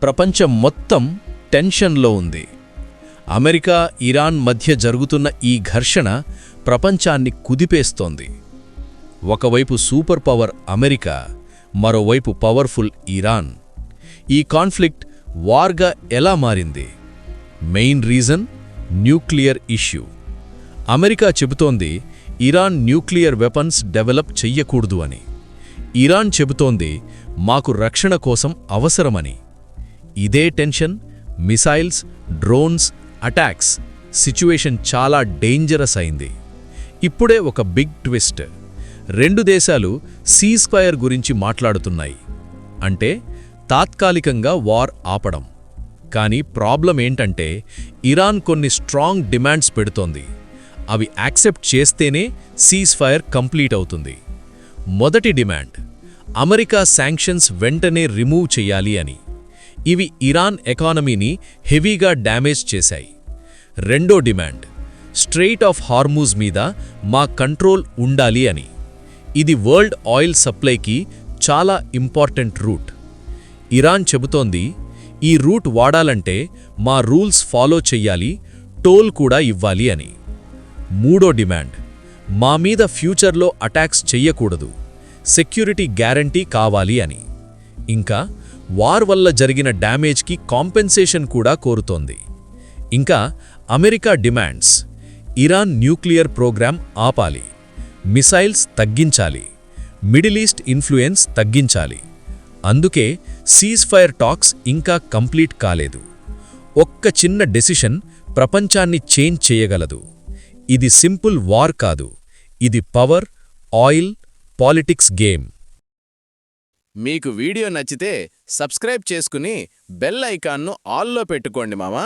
ప్రపంచం మొత్తం టెన్షన్లో ఉంది. అమెరికా, ఇరాన్ మధ్య జరుగుతున్న ఈ ఘర్షణ ప్రపంచాన్ని కుదిపేస్తోంది. ఒకవైపు సూపర్ పవర్ అమెరికా, మరోవైపు పవర్ఫుల్ ఇరాన్. ఈ కాన్ఫ్లిక్ట్ వార్గా ఎలా మారింది? Main reason nuclear issue. America చెబుతోంది ఇరాన్ న్యూక్లియర్ వెపన్స్ డెవలప్ చెయ్యకూడదు అని. ఇరాన్ చెబుతోంది మాకు రక్షణ కోసం అవసరమని. ఇదే tension, missiles, drones, attacks, situation చాలా డేంజరస్ అయింది. ఇప్పుడే ఒక బిగ్ ట్విస్ట్. రెండు దేశాలు సీజ్ఫైర్ గురించి మాట్లాడుతున్నాయి. అంటే తాత్కాలికంగా వార్ ఆపడం. కానీ ప్రాబ్లం ఏంటంటే ఇరాన్ కొన్ని స్ట్రాంగ్ డిమాండ్స్ పెడుతోంది. అవి యాక్సెప్ట్ చేస్తేనే సీజ్ఫైర్ కంప్లీట్ అవుతుంది. మొదటి డిమాండ్, అమెరికా శాంక్షన్స్ వెంటనే రిమూవ్ చెయ్యాలి అని. ఇవి ఇరాన్ ఎకానమీని హెవీగా డ్యామేజ్ చేశాయి. రెండో డిమాండ్, స్ట్రెయిట్ ఆఫ్ హార్మూజ్ మీద మా కంట్రోల్ ఉండాలి అని. ఇది వరల్డ్ ఆయిల్ సప్లైకి చాలా ఇంపార్టెంట్ రూట్. ఇరాన్ చెబుతోంది ఈ రూట్ వాడాలంటే మా రూల్స్ ఫాలో చెయ్యాలి, టోల్ కూడా ఇవ్వాలి అని. మూడో డిమాండ్, మా మీద ఫ్యూచర్లో అటాక్స్ చెయ్యకూడదు, సెక్యూరిటీ గ్యారంటీ కావాలి అని. ఇంకా వార్ వల్ల జరిగిన డ్యామేజ్కి కాంపెన్సేషన్ కూడా కోరుతోంది. ఇంకా America demands, Iran nuclear program ఆపాలి, మిసైల్స్ తగ్గించాలి, మిడిల్ ఈస్ట్ ఇన్ఫ్లుయెన్స్ తగ్గించాలి. అందుకే సీజ్ఫైర్ టాక్స్ ఇంకా కంప్లీట్ కాలేదు. ఒక్క చిన్న డెసిషన్ ప్రపంచాన్ని చేంజ్ చేయగలదు. ఇది సింపుల్ వార్ కాదు, ఇది పవర్, ఆయిల్, పాలిటిక్స్ గేమ్. మీకు వీడియో నచ్చితే సబ్స్క్రైబ్ చేసుకుని బెల్ ఐకాన్ను ఆల్లో పెట్టుకోండి మామా.